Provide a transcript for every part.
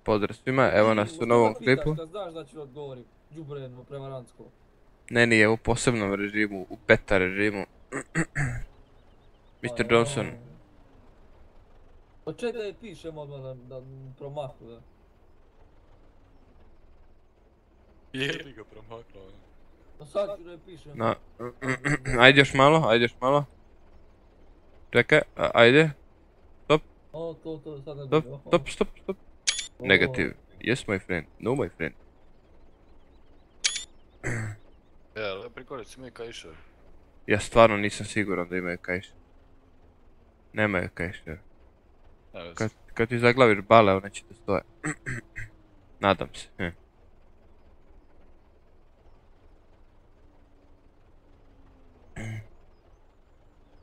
Pozdrav svima, evo nas u novom klipu. Kad znaš da ću odgovorim, đubreno, prevarantsko. Ne, nije u posebnom režimu, u beta režimu. Mr. Johnson. Pa čekaj da je pišem odmah da promahu, da. Jeli ga promaknuo. Pa sad ću da je pišem. No. Ajde još malo, ajde još malo. Čekaj, ajde. Stop. O, to, sad ne Stop, bude. stop. Negative. Yes, my friend. No, my friend. Ja, prikolici imaju kaiše. Ja stvarno nisam siguran da imaju kaiše. Nemaju kaiše. Kad ti zaglaviš bale, one će te stoje. Nadam se.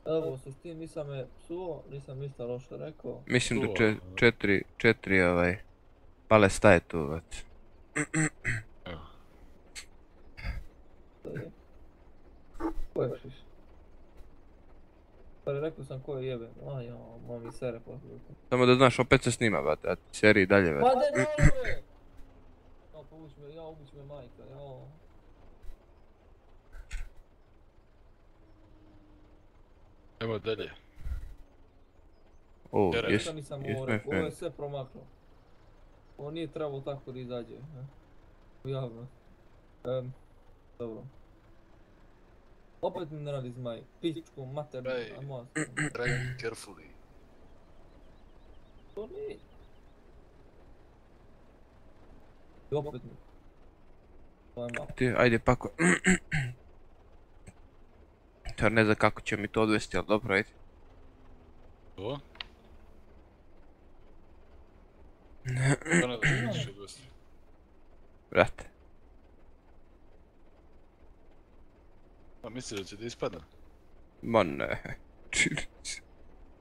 Evo, s tim nisam me psuo, nisam ništa loše rekao. Mislim da četiri bale staje tu već. Ko je šiš? Pa rekao sam ko je jebe. Aj, mami sere poslije. Samo da znaš, opet se snima, vate, a ti seriji dalje, vate. Pa ne, bre! No, povući me, uvući me majka, Evo dalje. Nisam ovo rekao, ovo je sve promaknuo. Ovo nije trebalo tako da izađe. U javnost. Dobro. Opet mi ne radi zmaj. Pičku, maternu, a moja sam. Drive carefully. To nije. I opet mi. Ajde pako. Tar ne znam kako će mi to odvesti, ali dobro, ajde. To? To ne da ćeš odvesti. Brate. Pa misliš da će da ispadne? Ma ne.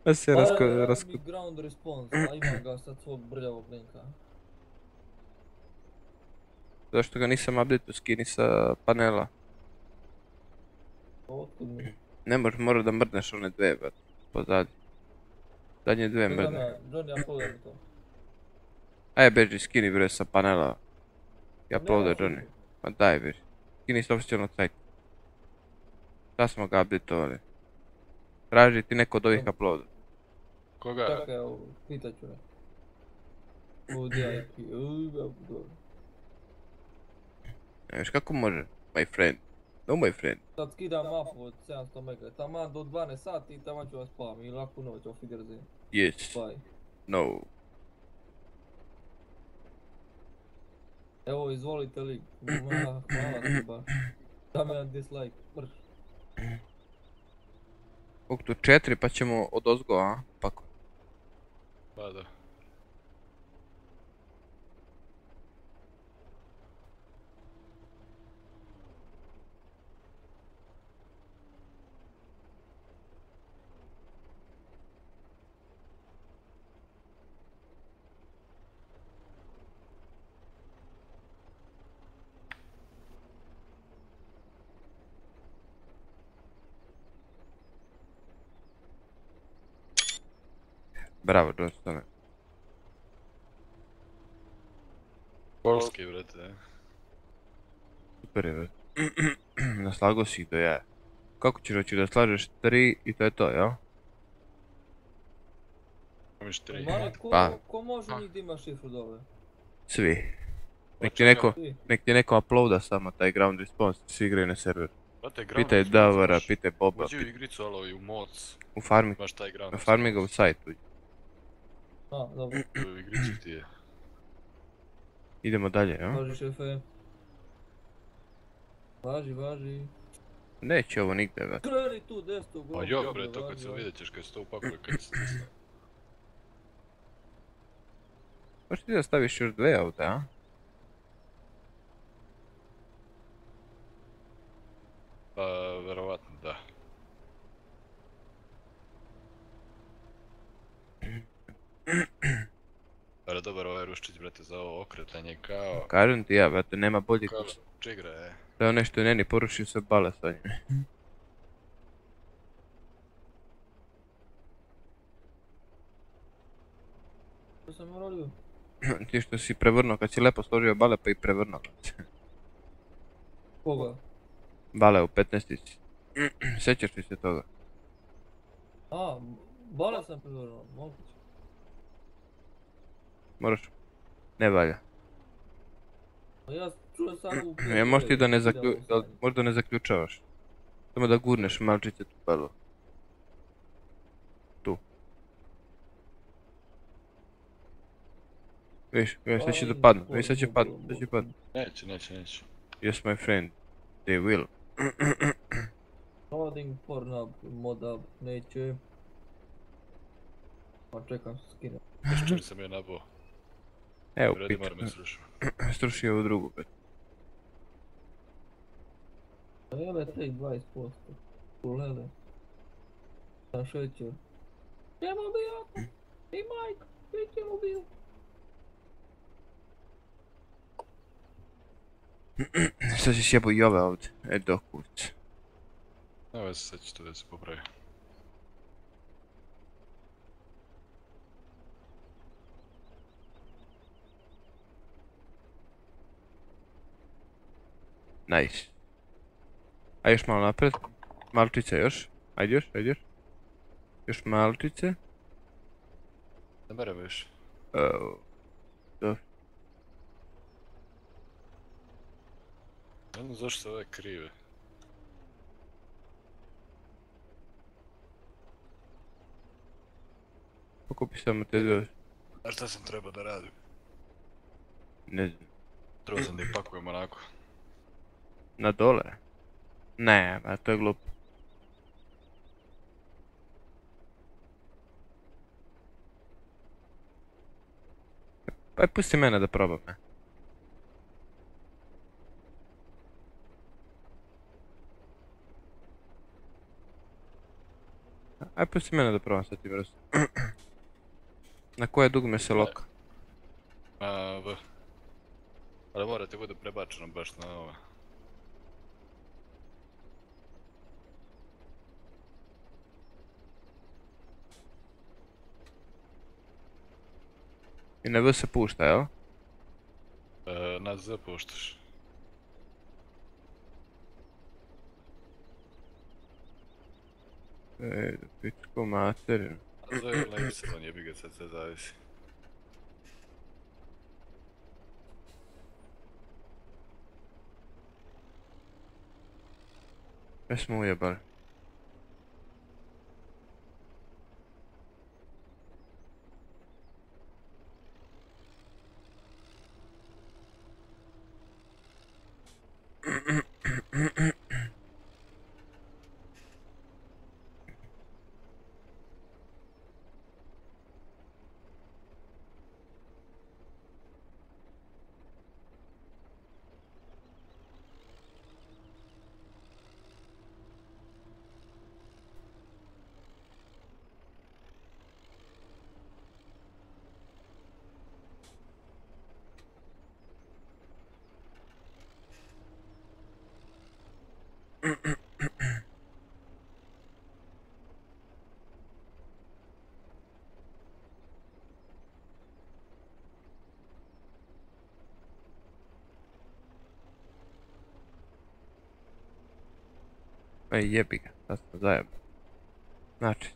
Da se rasko... Mi ground response, a imam ga sad svog brljavog linka. Zašto ga nisam update-u skini sa panela? Otkud mi? Ne mora da mrdneš one dve, brate. Pozadnje. Zadnje dve mrdne. Johnny, uploadaj mi to. Ajde beži, skini bre sa panela. I uploadaj Johnny. Ma daj beži. Skini s oficijalnog sajta. Sad smo ga update-ovali. Traži ti neko od ovih uploada. Koga? Čekaj, evo, pitat ću ne. U DIP, Ne viš kako može? My friend. No my friend. Sad skidam mapu od 700 mega, taman do 12 sati i taman ću vas spavim i laku noć, auf Wiedersehen. Yes. Bye. No. Evo, izvolite lik. Hvala ti baš. Dam jedan dislike, brš. Koliko tu 4 pa ćemo odozgo, a? Pako. Pa da. Bravo, Johnstone. Polski, brate. Super je, brate. Naslago si ih do jaja. Kako ćeš reći da slažeš 3 i to je to, jel? Imaš 3. Mane, ko može njih da ima šifru dole? Svi. Nek ti neko uploada samo taj ground response, svi igraju na serveru. Pitaj Davara, pitaj Boba. Uđi u igricu, ali u mods. U farmi. Baš taj ground response. Farmi ga u sajtu. A, dobro. U igricu ti je. Idemo dalje, jel? Važi šefe. Važi. Neće ovo nigde, brate. Kreni tu desno, Pa jok bre, to kad se vidjet ćeš kad se to upakuje, kad se stisne. Možeš ti da staviš još 2 ovdje, a? Pa, verovatno da. Ali dobar ovaj Ruščić, brate, za ovo okretanje kao... Kažem ti ja, brate, nema bolji kao kus. čigra je. To je nešto neni porušio sve bale sa njim. Što sam uradio? Ti što si prevrnuo, kad si lepo složio bale pa i prevrnuo se. Koga? Bale u 15-ici. Sjećaš li se toga? A, bale sam prevrnuo, moguće. Moraš... Ne valja. A ja čujem sad u Ja možeš ti da ne idemo sad. možda ne zaključavaš. Samo da gurneš malčice tu balu. Tu. Viš, sad će da padnu, viš sad će padnu, sad će padnu. Neće. Yes my friend, they will. Loading Pornhub, mod up, neće. Pa čekam se skinem. Još čim sam je nabao. Evo, Redi moram me srušio. struši ovu drugu, bet. A jele tek 20%. Ulele. Sam šećer. Čemu bi jako? I majka, ti čemu bio? Sad ćeš jebu i ove ovdje, dokuć. Evo sad ću to da se popravi. Nice. A još malo napred. Malčice još. Ajde još. Još malčice. Ne merem više. Dobro. Ne znam zašto se ove krive. Pokupi samo te dve. A šta sam trebao da radim? Ne znam. Trebao sam da ih pakujem onako. Na dole? Ne, ba to je glupo. Aj pusti mene da probam, ne. Aj pusti mene da probam sad ti vrstu. Na koje dugme se loka? V. Ali mora ti bude prebačeno baš na ovo. I na V se pušta, jel? Na Z puštaš. Pičko materinu. A Z ili na Y jebi ga, sad sve zavisi. Sve smo ujebali. Ej, jebi ga, sad smo zajebali. Znači.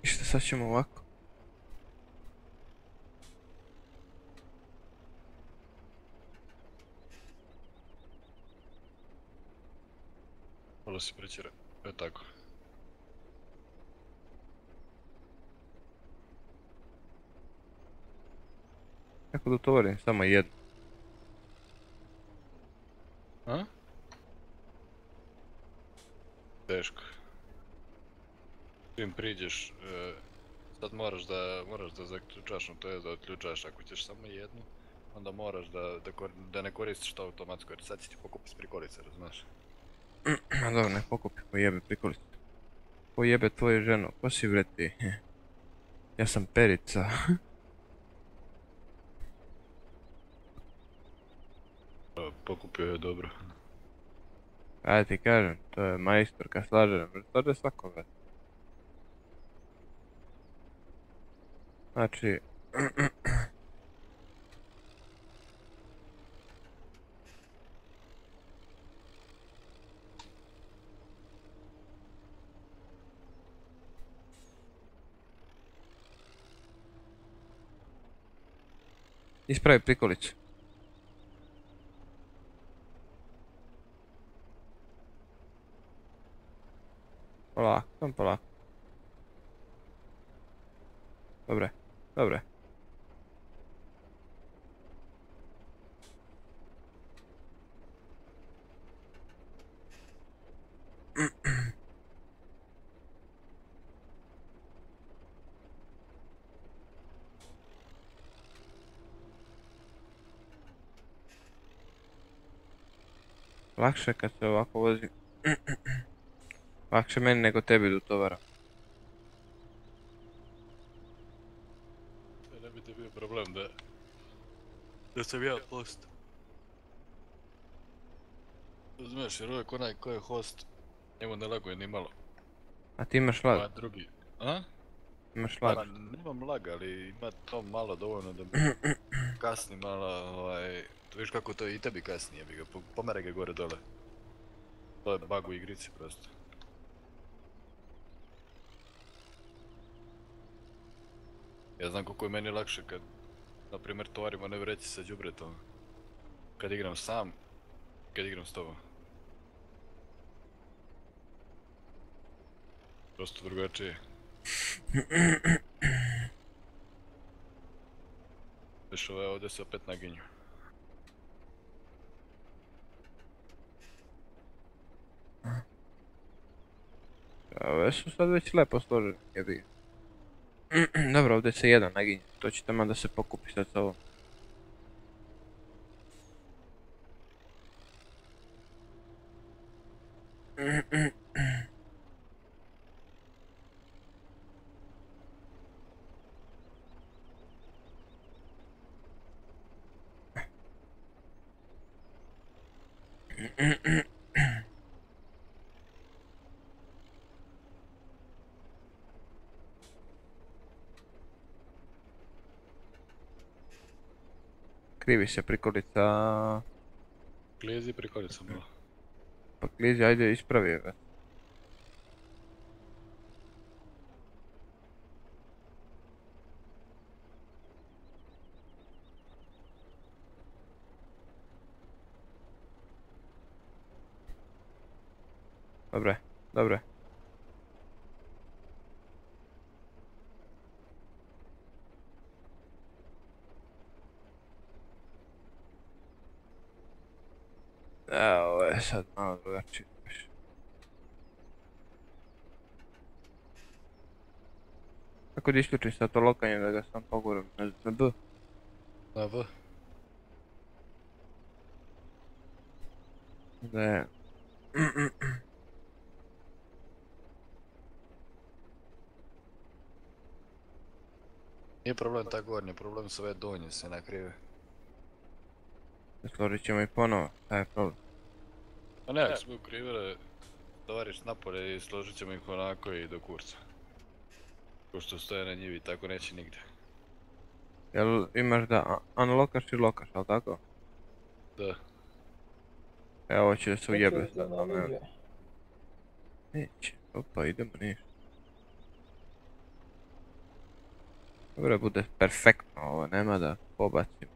I šta sad ćemo ovako? Malo si prećera. Tako. Kako da utovarim samo jedno? A? Teško. Čim priđeš, sad moraš da zaključaš, to je da otključaš, ako ćeš samo jednu, onda moraš da ne koristiš to automatsko, jer sad će ti pokupiti s prikolice, razumiješ? A dobro, ne pokupi, pojebe prikolice. Pojebe tvoju ženu, ko si bre ti? Ja sam Perica. Pokupio je dobro. Ajde ti kažem, to je majstorka slažena, slaže svakoga. Znači... Ispravi prikolicu. Polako, samo polako. Dobre, dobre. Lakše kad se ovako vozi. Lakše meni nego tebi do tovara. Ne bi ti bio problem da sam ja host. Razumiješ, jer uvijek onaj ko je host, njemu ne laguje ni malo. A ti imaš lag? A drugi, a? Imaš lag? Pa nemam lag, ali ima to malo dovoljno da mi kasni malo, viš kako to i tebi kasni, jebi ga, pomere ga gore dole. To je bug u igrici prosto. Ja znam koliko je meni lakše kad, na primjer, tovarimo ne vreći sa đubretom. Kad igram sam, kad igram s tobom. Prosto drugačije. Viš ovaj ovdje se opet naginju. Ove su sad već lepo složeni, jebi. Dobro, ovdje se jedan naginje, to će tamo da se pokupi sad s ovom. Krivi se prikolica. Klijezi prikolica malo. Pa klizi, ajde ispravi ga. Dobre, dobre. Ovo je sad malo drugačije. Kako da isključim sad to lokanje da ga sam poguram na B? Na V. Da je... Nije problem ta gornja, problem su ove donje se nakrive. Složit ćemo i ponovo, taj je problem. A ne, ako smo ukrivile, tovariš napolje i složit ćemo ih onako i do kurca. Ko što stoje na njivi, tako neće nigdje. Jel imaš da unlockaš i lokaš, ali tako? Da. Evo ovo će da se ujebe sad, ali ne. Neće, opa idemo ništa. Dobro bude perfektno ovo, nema da pobacim.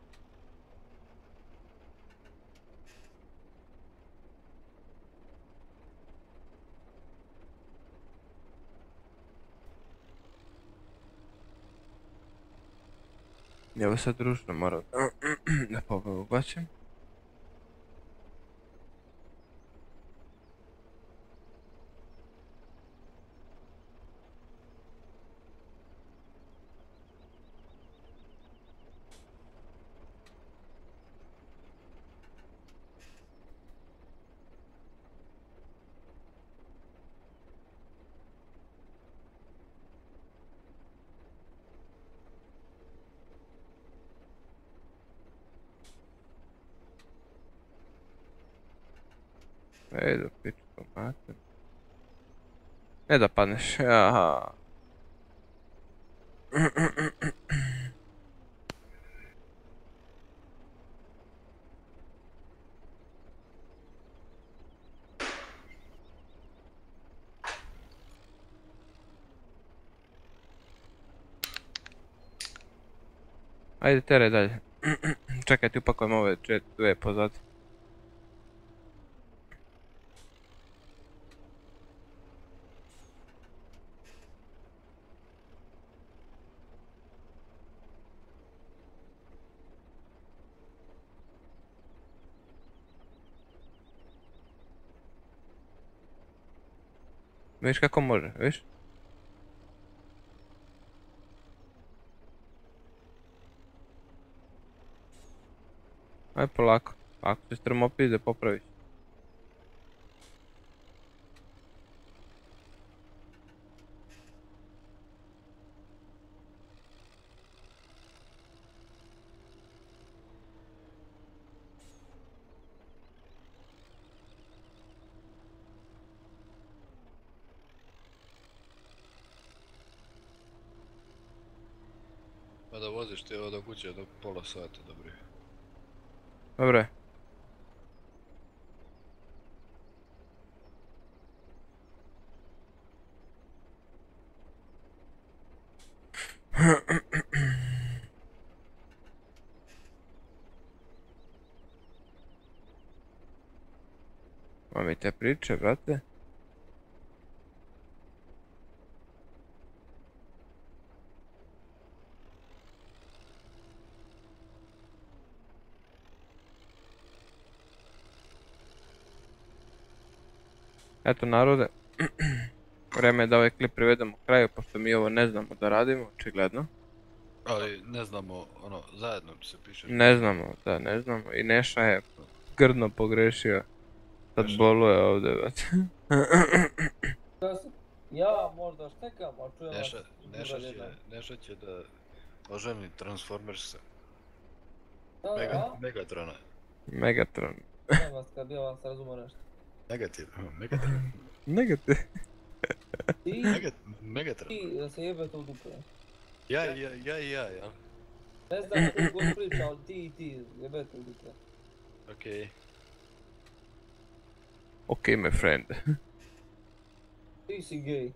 Evo sad družno moram da pobacim. Ej, do pička mater. Ne da padneš, aha. Ajde, teraj dalje. Čekaj, ti upakujem ove dve pozad. Viš kako može, viš? Aj polako, ako se strmopizde popraviš. Pa da voziš ti evo do kuće do pola sata, dobro. Dobro je. Mam i te priče, brate. Eto narode, vreme je da ovaj klip privedemo kraju, pošto mi ovo ne znamo da radimo, očigledno. Ali ne znamo, ono, zajedno se piše. Ne znamo, da, ne znamo. I Neša je grdno pogrešio. Sad boluje ovdje, brate. Ja možda štekam, a čujem vas. Neša će da oženi Transformersa. Da. Megatrona. Megatron. Čujem vas kad ja vas razumio nešto. Megatron. Negativ. Ti, Megatron. ti da se jebete u dupe. Ja. Ne znam koji god priča, ali ti i ti jebete u dupe. Okej. Okej, my friend. Ti si gej.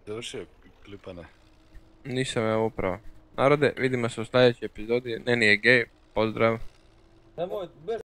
Završio klipane. Nisam ja upravo. Narode, vidimo se u sljedećoj epizodi. Neni je gej, pozdrav. Nemoj, bez